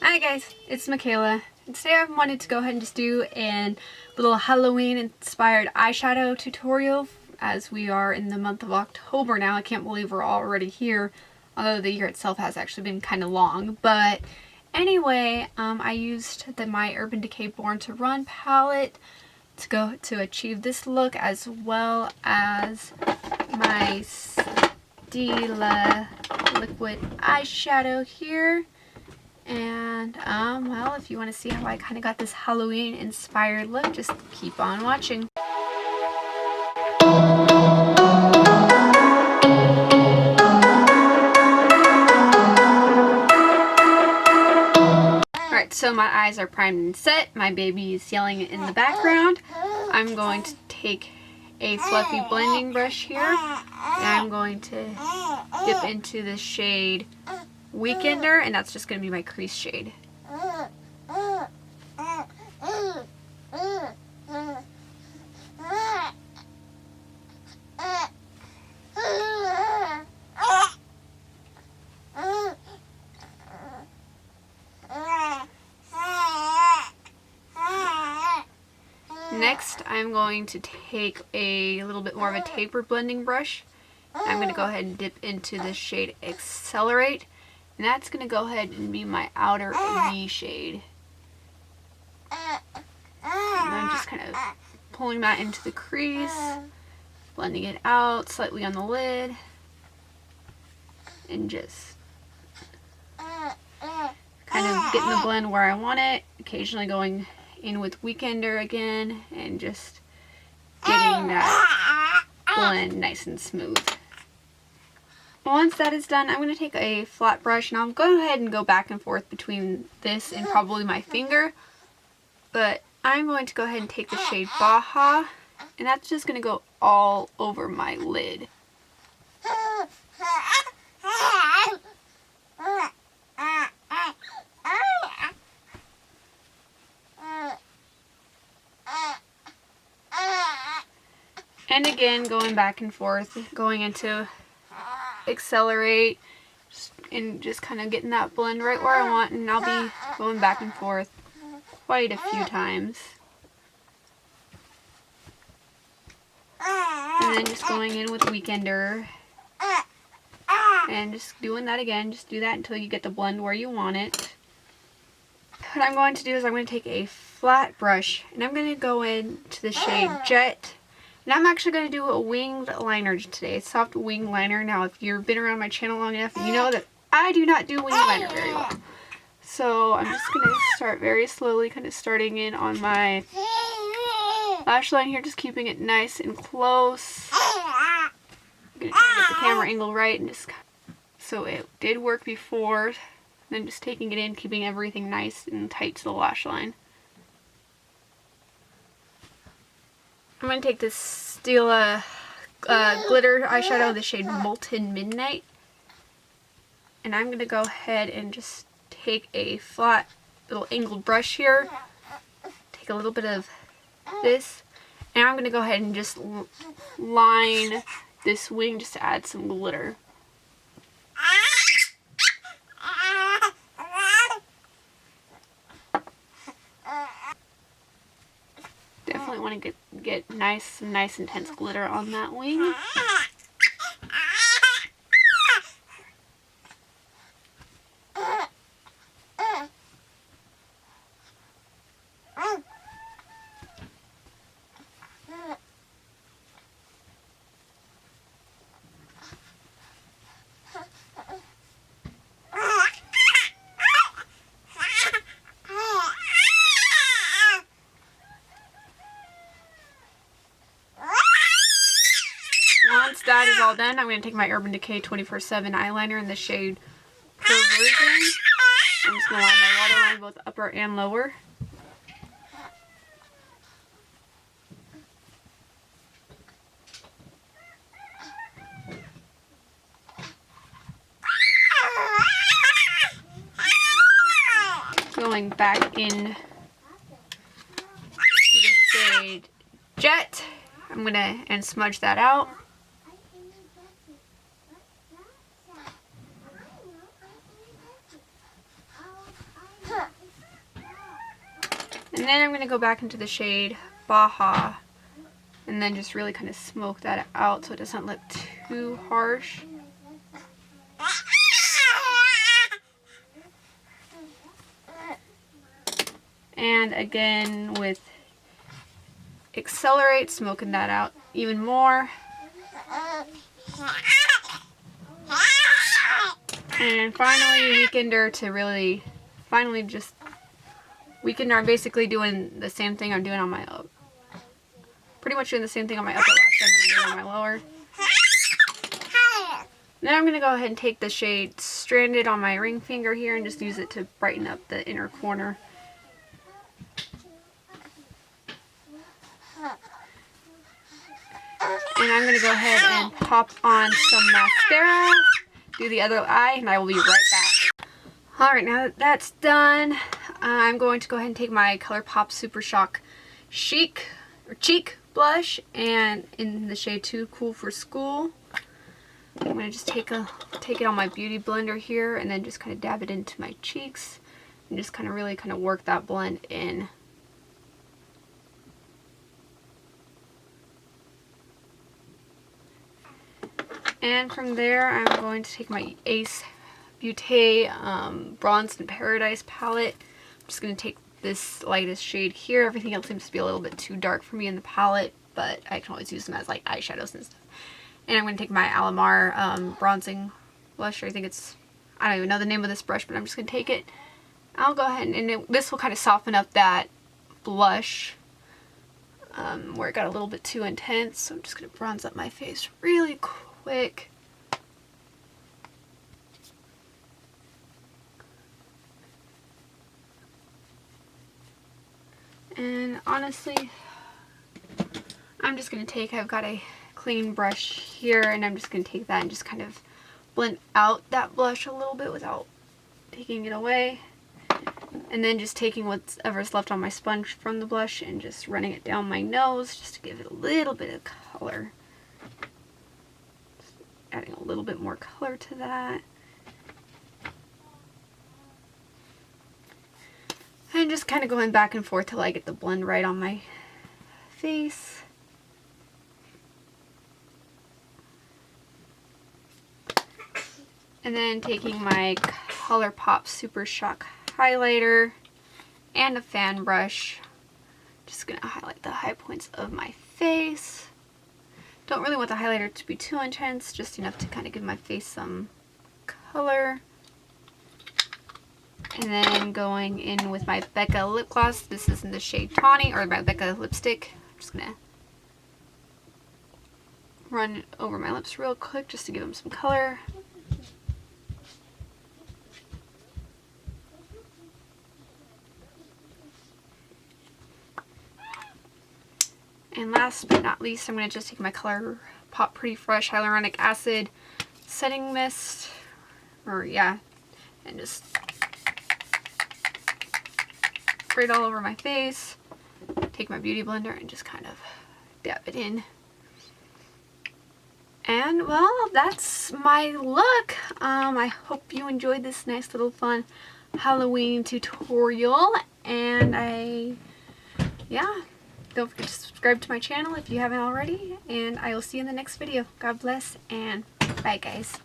Hi guys, it's Michaela, and today I wanted to go ahead and just do a little Halloween inspired eyeshadow tutorial as we are in the month of October now. I can't believe we're already here, although the year itself has actually been kind of long. But anyway, I used the My Urban Decay Born to Run palette to achieve this look, as well as my Stila liquid eyeshadow here. And well, if you want to see how I kind of got this Halloween inspired look, just keep on watching. Alright, so my eyes are primed and set. My baby is yelling in the background. I'm going to take a fluffy blending brush here, and I'm going to dip into the shade Weekender, and that's just going to be my crease shade. Next, I'm going to take a little bit more of a tapered blending brush. I'm going to go ahead and dip into the shade Accelerate. And that's going to go ahead and be my outer V shade. And I'm just kind of pulling that into the crease, blending it out slightly on the lid, and just kind of getting the blend where I want it, occasionally going in with Weekender again, and just getting that blend nice and smooth. Once that is done, I'm going to take a flat brush, and I'll go ahead and go back and forth between this and probably my finger. But I'm going to go ahead and take the shade Baja, and that's just going to go all over my lid. And again, going back and forth, going into Accelerate, and just kind of getting that blend right where I want, and I'll be going back and forth quite a few times. And then just going in with Weekender, and just doing that again. Just do that until you get the blend where you want it. What I'm going to do is I'm going to take a flat brush, and I'm going to go into the shade Jet. And I'm actually going to do a winged liner today, a soft wing liner. Now, if you've been around my channel long enough, you know that I do not do wing liner very well. So I'm just going to start very slowly, kind of starting in on my lash line here, just keeping it nice and close. I'm going to try to get the camera angle right, and just so it did work before. Then just taking it in, keeping everything nice and tight to the lash line. I'm going to take this Stila Glitter eyeshadow, the shade Molten Midnight. And I'm going to go ahead and just take a flat little angled brush here. Take a little bit of this. And I'm going to go ahead and just line this wing just to add some glitter. Definitely want to get nice intense glitter on that wing. Once that is all done, I'm going to take my Urban Decay 24/7 eyeliner in the shade Perversion. I'm just going to line my waterline both upper and lower. Going back in to the shade Jet, I'm going to smudge that out. And then I'm going to go back into the shade Baja and then just really kind of smoke that out so it doesn't look too harsh. And again with Accelerate, smoking that out even more. And finally Weekender to really, just Weekender. I'm basically doing the same thing I'm doing on my, pretty much doing the same thing on my upper lash that I'm doing on my lower. Then I'm going to go ahead and take the shade Stranded on my ring finger here and just use it to brighten up the inner corner. And I'm going to go ahead and pop on some mascara, do the other eye, and I will be right back. Alright, now that that's done, I'm going to go ahead and take my Colourpop Super Shock Cheek blush, and in the shade Too Cool for School. I'm going to just take it on my beauty blender here and then just kind of dab it into my cheeks and just kind of really work that blend in. And from there, I'm going to take my Beaute Bronzed in Paradise palette. I'm just going to take this lightest shade here. Everything else seems to be a little bit too dark for me in the palette, but I can always use them as like eyeshadows and stuff. And I'm going to take my Alamar bronzing blush. I think it's, I don't even know the name of this brush, but I'm just going to take it. I'll go ahead and this will kind of soften up that blush where it got a little bit too intense. So I'm just going to bronze up my face really quick. And honestly, I'm just going to take, I've got a clean brush here, and I'm just going to take that and just kind of blend out that blush a little bit without taking it away. And then just taking whatever's left on my sponge from the blush and just running it down my nose just to give it a little bit of color. Just adding a little bit more color to that. And just kind of going back and forth till I get the blend right on my face. And then taking my Colourpop Super Shock highlighter and a fan brush. Just going to highlight the high points of my face. Don't really want the highlighter to be too intense, just enough to kind of give my face some color. And then going in with my Becca lip gloss. This is in the shade Tawny, or my Becca lipstick. I'm just going to run it over my lips real quick just to give them some color. And last but not least, I'm going to just take my Colourpop Pretty Fresh Hyaluronic Acid Setting Mist, and just spray it all over my face. Take my beauty blender and just kind of dab it in. And well, that's my look. I hope you enjoyed this nice little fun Halloween tutorial, and don't forget to subscribe to my channel if you haven't already, and I will see you in the next video. God bless, and bye guys.